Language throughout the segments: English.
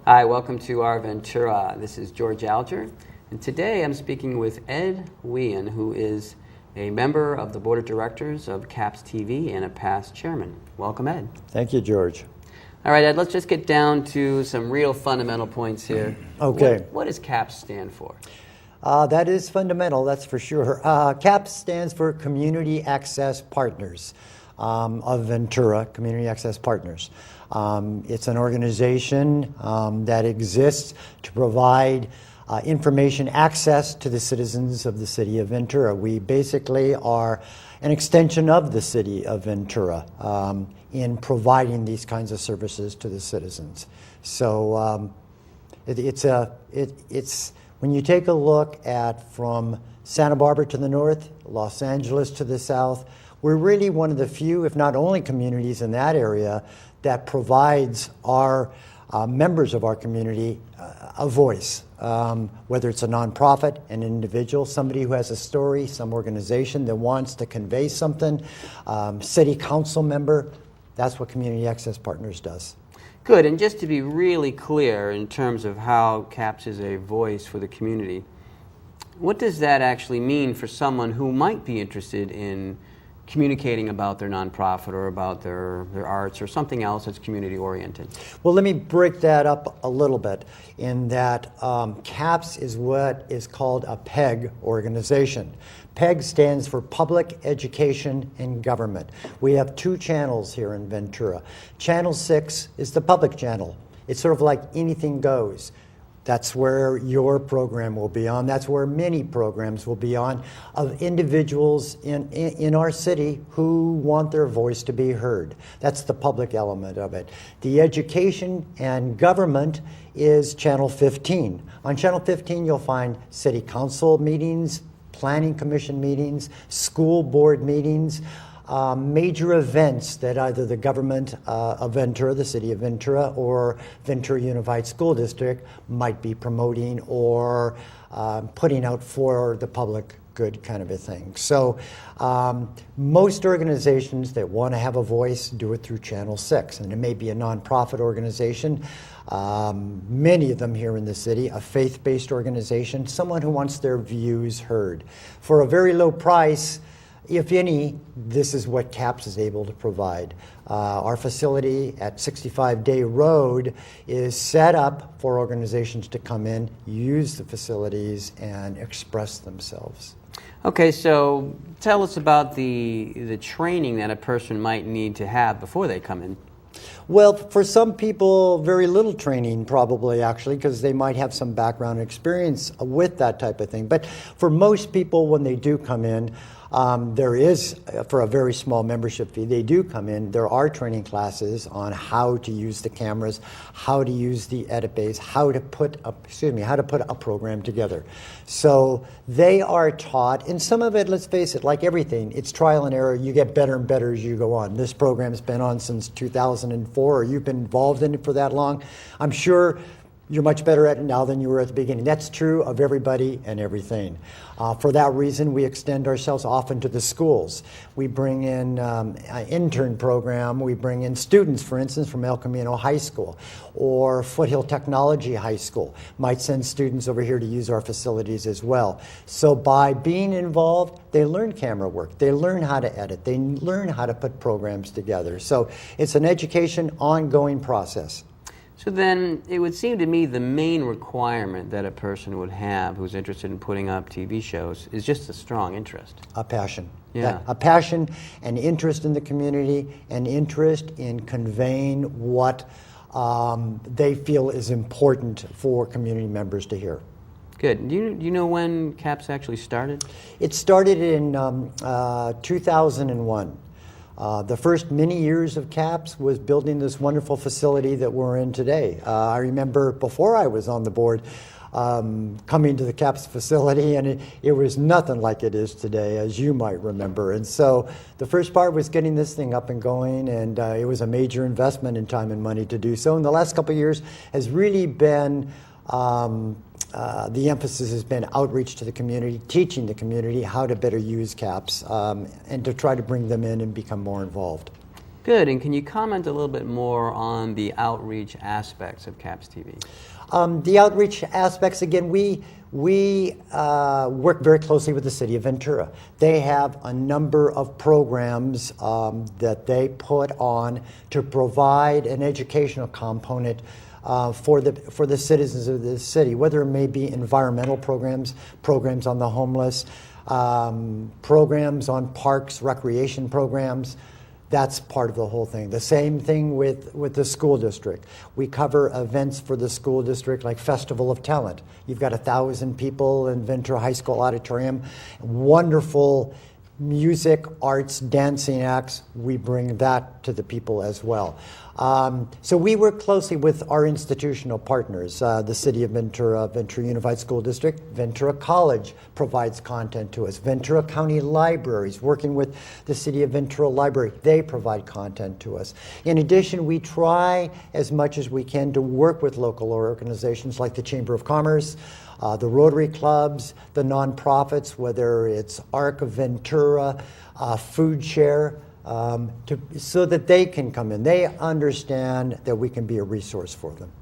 Hi, welcome to OurVentura. This is George Alger, and today I'm speaking with Ed Wehan, who is a member of the board of directors of CAPS TV and a past chairman. Welcome, Ed. Thank you, George. All right, Ed, let's just get down to some real fundamental points here. Okay. What does CAPS stand for? That is fundamental, that's for sure. CAPS stands for Community Access Partners of Ventura, Community Access Partners. It's an organization that exists to provide information access to the citizens of the city of Ventura. We basically are an extension of the city of Ventura in providing these kinds of services to the citizens. So it's when you take a look at from Santa Barbara to the north, Los Angeles to the south, we're really one of the few, if not only, communities in that area that provides our members of our community a voice, whether it's a nonprofit, an individual, somebody who has a story, some organization that wants to convey something, city council member. That's what Community Access Partners does. Good, and just to be really clear in terms of how CAPS is a voice for the community, what does that actually mean for someone who might be interested in communicating about their nonprofit or about their arts or something else that's community oriented? Well, let me break that up a little bit in that CAPS is what is called a PEG organization. PEG stands for Public Education and Government. We have two channels here in Ventura. Channel 6 is the public channel. It's sort of like anything goes. That's where your program will be on. That's where many programs will be on of individuals in our city who want their voice to be heard. That's the public element of it. The education and government is Channel 15. On Channel 15, you'll find city council meetings, planning commission meetings, school board meetings, major events that either the government of Ventura, the city of Ventura, or Ventura Unified School District might be promoting or putting out for the public good kind of a thing. So most organizations that want to have a voice do it through Channel 6, and it may be a nonprofit organization, many of them here in the city, a faith-based organization, someone who wants their views heard. For a very low price, if any, this is what CAPS is able to provide. Our facility at 65 Day Road is set up for organizations to come in, use the facilities, and express themselves. Okay, so tell us about the training that a person might need to have before they come in. Well, for some people, very little training probably, actually, because they might have some background experience with that type of thing. But for most people, when they do come in, there is, for a very small membership fee, they do come in. There are training classes on how to use the cameras, how to use the edit bays, how to put a program together. So they are taught, and some of it, let's face it, like everything, it's trial and error. You get better and better as you go on. This program's been on since 2004, or you've been involved in it for that long. I'm sure you're much better at it now than you were at the beginning. That's true of everybody and everything. For that reason, we extend ourselves often to the schools. We bring in an intern program. We bring in students, for instance, from El Camino High School or Foothill Technology High School. Might send students over here to use our facilities as well. So by being involved, they learn camera work. They learn how to edit. They learn how to put programs together. So it's an education, ongoing process. So then it would seem to me the main requirement that a person would have who's interested in putting up TV shows is just a strong interest. A passion. Yeah. A passion, an interest in the community, an interest in conveying what they feel is important for community members to hear. Good. Do you know when CAPS actually started? It started in 2001. The first many years of CAPS was building this wonderful facility that we're in today. I remember before I was on the board coming to the CAPS facility, and it was nothing like it is today, as you might remember. And so the first part was getting this thing up and going, and it was a major investment in time and money to do so. And the last couple of years has really been the emphasis has been outreach to the community, teaching the community how to better use CAPS, and to try to bring them in and become more involved. Good, and can you comment a little bit more on the outreach aspects of CAPS TV? The outreach aspects, again, we work very closely with the City of Ventura. They have a number of programs that they put on to provide an educational component for the citizens of the city, whether it may be environmental programs, programs on the homeless, programs on parks, recreation programs. That's part of the whole thing. The same thing with the school district. We cover events for the school district like Festival of Talent. You've got 1,000 people in Ventura High School Auditorium. Wonderful music, arts, dancing acts. We bring that to the people as well. So we work closely with our institutional partners, the City of Ventura, Ventura Unified School District, Ventura College provides content to us, Ventura County Libraries, working with the City of Ventura Library, they provide content to us. In addition, we try as much as we can to work with local organizations like the Chamber of Commerce, the Rotary Clubs, the nonprofits, whether it's Arc of Ventura, Food Share, so that they can come in. They understand that we can be a resource for them.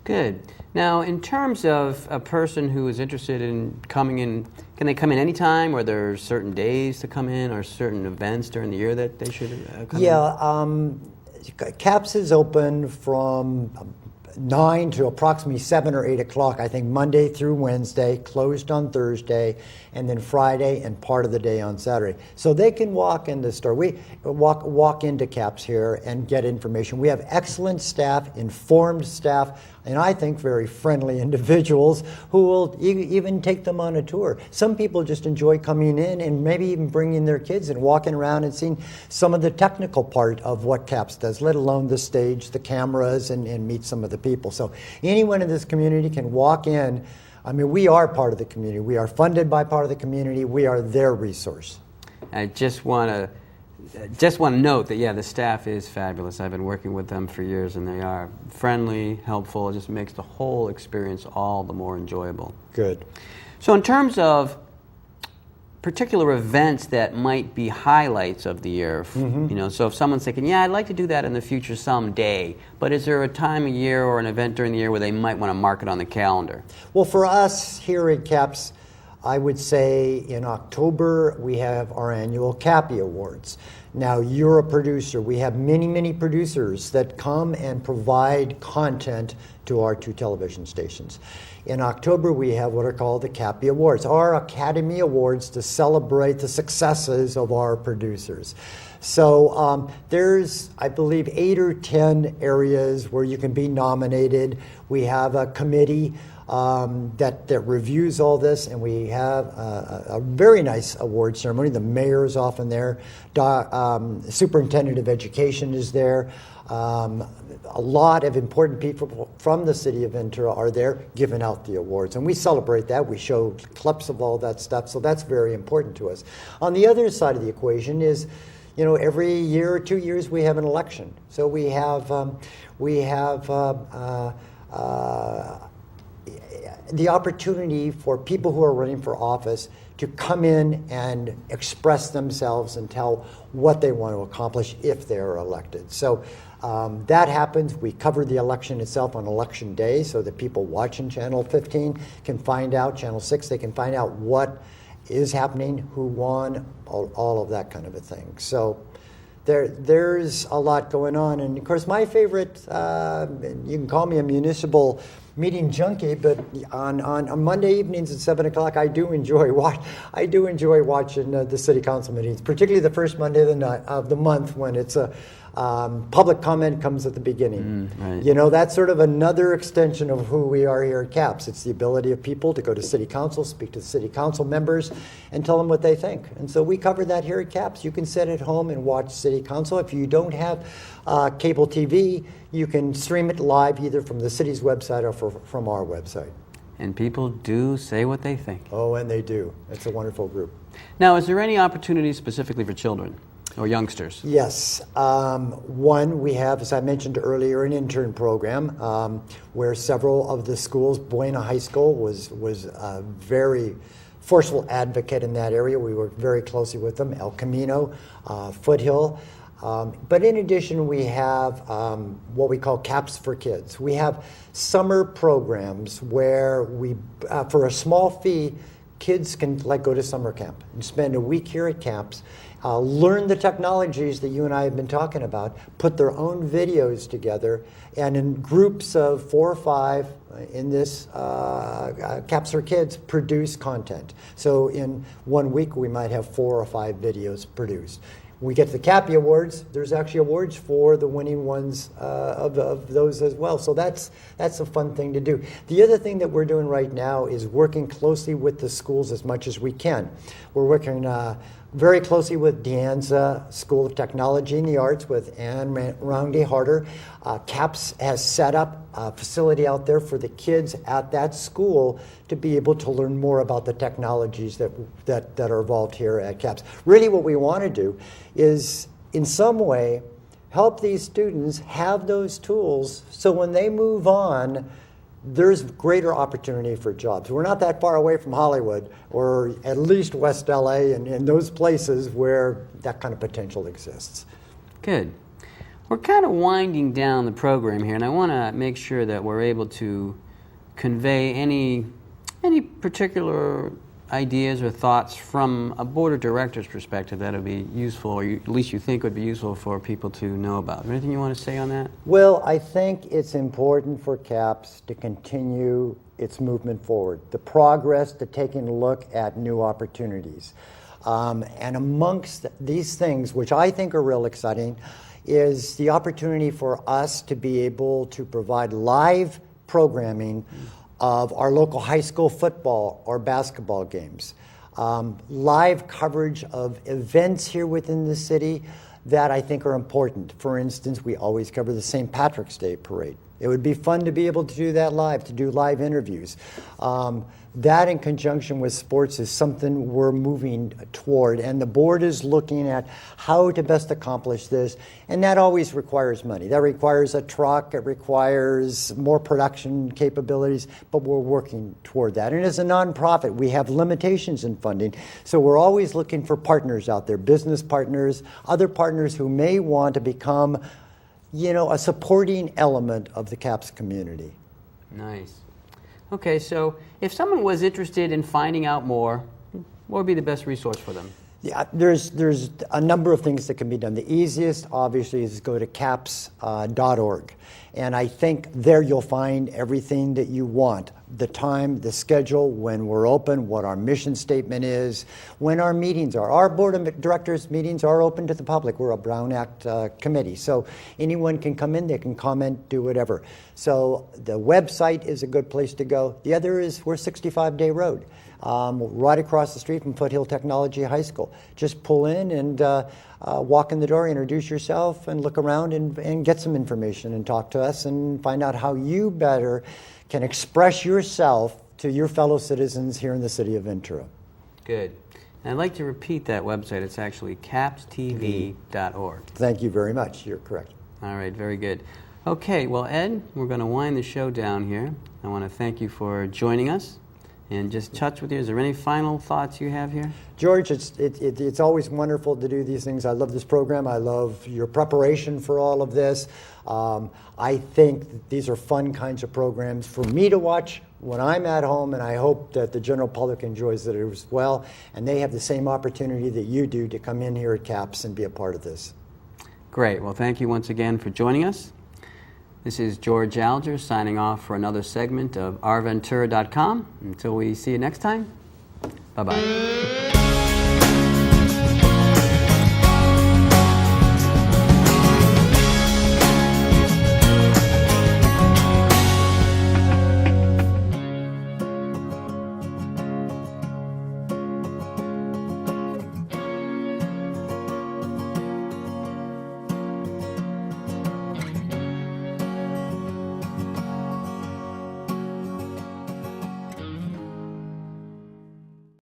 Good. Now, in terms of a person who is interested in coming in, can they come in anytime, or are there certain days to come in, or certain events during the year that they should come in? Yeah, CAPS is open from 9 to approximately 7 or 8 o'clock, I think, Monday through Wednesday, closed on Thursday, and then Friday and part of the day on Saturday. So they can walk in the store. We walk into CAPS here and get information. We have excellent staff, informed staff, and I think very friendly individuals who will even take them on a tour. Some people just enjoy coming in and maybe even bringing their kids and walking around and seeing some of the technical part of what CAPS does, let alone the stage, the cameras, and meet some of the people. So anyone in this community can walk in. I mean, we are part of the community. We are funded by part of the community. We are their resource. I just want to note that, yeah, the staff is fabulous. I've been working with them for years, and they are friendly, helpful. It just makes the whole experience all the more enjoyable. Good. So in terms of particular events that might be highlights of the year, so if someone's thinking, yeah, I'd like to do that in the future someday, but is there a time of year or an event during the year where they might want to mark it on the calendar? Well, for us here at CAPS, I would say in October we have our annual CAPI Awards. Now, you're a producer. We have many, many producers that come and provide content to our 2 television stations. In October, we have what are called the CAPI Awards, our Academy Awards to celebrate the successes of our producers. So there's, I believe, 8 or 10 areas where you can be nominated. We have a committee that reviews all this, and we have a very nice award ceremony. The mayor is often there. Superintendent of Education is there. A lot of important people from the City of Ventura are there giving out the awards, and we celebrate that. We show clips of all that stuff, so that's very important to us. On the other side of the equation is, every year or 2 years we have an election. So we have the opportunity for people who are running for office to come in and express themselves and tell what they want to accomplish if they're elected. So that happens. We cover the election itself on election day so that people watching Channel 15 can find out, Channel 6, they can find out what is happening, who won, all of that kind of a thing. So there's a lot going on. And of course, my favorite, you can call me a municipal meeting junkie, but on Monday evenings at 7 o'clock, I do enjoy watching the city council meetings, particularly the first Monday of the month when it's a public comment comes at the beginning. Right. That's sort of another extension of who we are here at CAPS. It's the ability of people to go to city council, speak to the city council members, and tell them what they think. And so we cover that here at CAPS. You can sit at home and watch city council. If you don't have cable TV, you can stream it live either from the city's website or from our website. And people do say what they think. Oh, and they do. It's a wonderful group. Now, is there any opportunities specifically for children or youngsters? Yes. One, we have, as I mentioned earlier, an intern program where several of the schools, Buena High School was a very forceful advocate in that area. We worked very closely with them. El Camino, Foothill, But in addition, we have what we call CAPS for Kids. We have summer programs where we, for a small fee, kids can go to summer camp and spend a week here at CAPS, learn the technologies that you and I have been talking about, put their own videos together, and in groups of 4 or 5 in this CAPS for Kids produce content. So in 1 week, we might have 4 or 5 videos produced. We get to the CAPI Awards, there's actually awards for the winning ones of those as well. So that's a fun thing to do. The other thing that we're doing right now is working closely with the schools as much as we can. We're working very closely with De Anza School of Technology and the Arts with Anne Roundy Harder. CAPS has set up a facility out there for the kids at that school to be able to learn more about the technologies that are involved here at CAPS. Really what we want to do is in some way help these students have those tools so when they move on, there's greater opportunity for jobs. We're not that far away from Hollywood, or at least West LA and those places where that kind of potential exists. Good. We're kind of winding down the program here, and I want to make sure that we're able to convey any particular ideas or thoughts from a board of directors perspective that would be useful, or at least you think would be useful for people to know about. Anything you want to say on that? Well, I think it's important for CAPS to continue its movement forward, the progress to taking a look at new opportunities. And amongst these things, which I think are real exciting, is the opportunity for us to be able to provide live programming of our local high school football or basketball games, live coverage of events here within the city that I think are important. For instance, we always cover the St. Patrick's Day Parade. It would be fun to be able to do that live, to do live interviews. That in conjunction with sports is something we're moving toward, and the board is looking at how to best accomplish this, and that always requires money. That requires a truck, it requires more production capabilities, but we're working toward that. And as a nonprofit, we have limitations in funding, so we're always looking for partners out there, business partners, other partners who may want to become a supporting element of the CAPS community. Nice. Okay, so if someone was interested in finding out more, what would be the best resource for them? Yeah, there's a number of things that can be done. The easiest, obviously, is go to caps.org. And I think there you'll find everything that you want. The time, the schedule, when we're open, what our mission statement is, when our meetings are. Our board of directors meetings are open to the public. We're a Brown Act committee. So anyone can come in, they can comment, do whatever. So the website is a good place to go. The other is we're 65 Day Road, right across the street from Foothill Technology High School. Just pull in and walk in the door, introduce yourself, and look around and get some information and talk to us and find out how you better can express yourself to your fellow citizens here in the city of Ventura. Good. And I'd like to repeat that website. It's actually capstv.org. Thank you very much. You're correct. All right, very good. Okay, well, Ed, we're going to wind the show down here. I want to thank you for joining us and just touch with you. Is there any final thoughts you have here? George, it's always wonderful to do these things. I love this program. I love your preparation for all of this. I think that these are fun kinds of programs for me to watch when I'm at home, and I hope that the general public enjoys it as well, and they have the same opportunity that you do to come in here at CAPS and be a part of this. Great. Well, thank you once again for joining us. This is George Alger signing off for another segment of OurVentura.com. Until we see you next time, bye-bye.